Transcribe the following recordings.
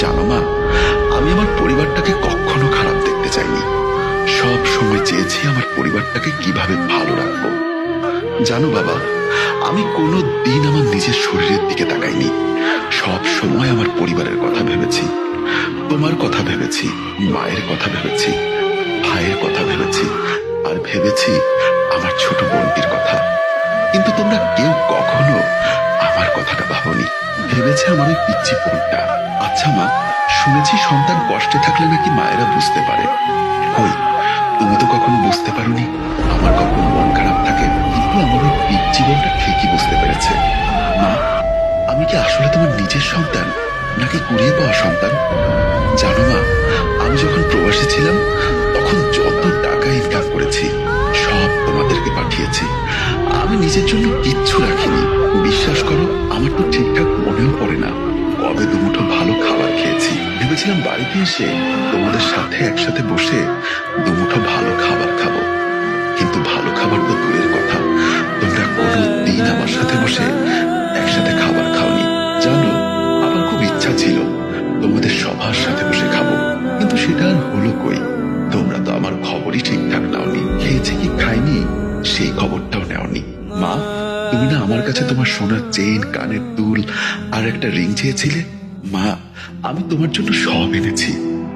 জানো মা, আমি আমার পরিবারটাকে কখনো খারাপ দেখতে চাইনি। সব সময় চেয়েছি আমার পরিবারটাকে কিভাবে ভালো রাখবো। জানো বাবা, আমি কোনো দিন আমার নিজের শরীরের দিকে তাকাইনি। সব সময় আমার পরিবারের কথা ভেবেছি। তোমার কথা ভেবেছি, মায়ের কথা ভেবেছি, ভাইয়ের কথা ভেবেছি, আর ভেবেছি আমার ছোট বোনটির কথা। কিন্তু তোমরা কেউ কখনো আমার কথাটা ভাবনি। ভেবেছে আমার ওই পিচ্চি বোনটা। আচ্ছা মা, শুনেছি সন্তান কষ্টে থাকলে নাকি মায়েরা বুঝতে পারে। কই, তুমি তো কখনো বুঝতে পারোনি আমার কখন মন খারাপ থাকে। কিন্তু আমার ওই পিচ্চি বোনটা ঠিকই বুঝতে পেরেছে। মা, আমি কি আসলে তোমার নিজের সন্তান নাকি কুড়িয়ে পাওয়া সন্তান? জানো মা, আমি যখন প্রবাসী ছিলাম তখন যত টাকা ইনকাম করেছি সব তোমাদেরকে পাঠিয়েছি। আমি নিজের জন্য কিচ্ছু রাখিনি। বিশ্বাস করো, আমার তো ঠিকঠাক মনেও পড়ে না কবে দুমুঠো ভালো খাবার খেয়েছি। ভেবেছিলাম বাড়িতে এসে তোমাদের সাথে একসাথে বসে দুমুঠো ভালো খাবার খাবো। কিন্তু ভালো খাবার তো দূরের কথা, তোমরা কোনো দিন আমার সাথে বসে একসাথে খাবার খাওনি। জানো, আমার খুব ইচ্ছা ছিল তোমাদের সবার সাথে বসে খাবো, কিন্তু সেটা আর হলো কই। তোমরা তো আমার খবরই ঠিকঠাক নাওনি। খেয়েছি কি খাইনি সেই খবরটাও নেওনি। মা, তুমি না আমার কাছে তোমার সোনার চেইন, কানের দুল আর একটা রিং চেয়েছিলে। মা, আমি তোমার জন্য সব এনেছি,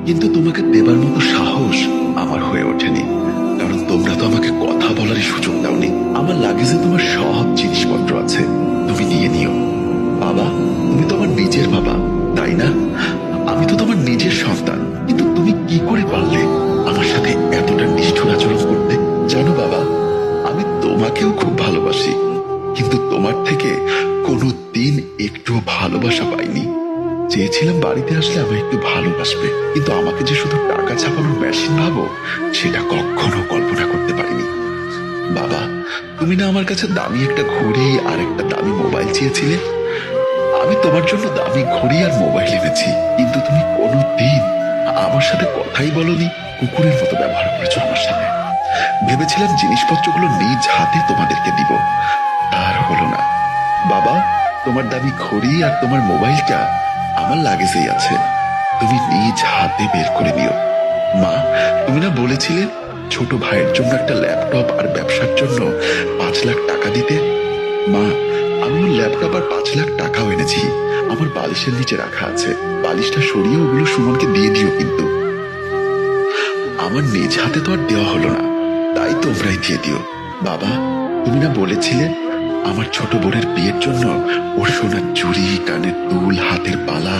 কিন্তু তোমাকে দেবার মতো সাহস আমার হয়ে ওঠেনি। কারণ তোমরা তো আমাকে কথা বলারই সুযোগ দাওনি। আমার লাগেজে তোমার সব জিনিসপত্র আছে, তুমি নিয়ে নিও। বাবা, তুমি তো আমার নিজের বাবা, তাই না? আমি তো তোমার নিজের সন্তান, কিন্তু তুমি কি করে পারলে আমার সাথে এতটা নিষ্ঠুর আচরণ করতে? জানো বাবা, আমি তোমাকেও খুব ভালোবাসি, কিন্তু তোমার থেকে কোনো দিন একটু ভালোবাসা পাইনি। চেয়েছিলাম বাড়িতে আসলে আমায় একটু ভালোবাসবে, কিন্তু আমাকে যে শুধু টাকা ছাপানোর মেশিন ভাবো সেটা কখনো কল্পনা করতে পারিনি। বাবা, তুমি না আমার কাছে দামি একটা ঘড়ি আর একটা দামি মোবাইল চেয়েছিলে। আমি তোমার জন্য দামি ঘড়ি আর মোবাইল এনেছি, কিন্তু তুমি কোনোদিন আমার সাথে কথাই বলনি। কুকুরের মতো ব্যবহার করেছো আমার সাথে। ভেবেছিলাম জিনিসপত্রগুলো নিজ হাতে তোমাদেরকে দিব, আর হলো না। বাবা, তোমার দামি ঘড়ি আর তোমার মোবাইলটা আমার লাগেজেই আছে, তুমি নিজ হাতে বের করে নিও। মা, তুমি না বলেছিলে ছোট ভাইয়ের জন্য একটা ল্যাপটপ আর ব্যবসার জন্য 5 লাখ টাকা দিতে। মা, আমি ওর ল্যাপটপ আর 5 লাখ টাকাও এনেছি, আমার বালিশের নিচে রাখা আছে। বালিশটা সরিয়ে ওগুলো সুমনকে দিয়ে দিও। কিন্তু আমার নিজ হাতে তো আর দেওয়া হলো না, তাই তোমরাই দিয়ে দিও। বাবা, তুমি না বলেছিলে আমার ছোট বোনের বিয়ের জন্য ওর সোনার চুড়ি, কানের দুল, হাতের বালা,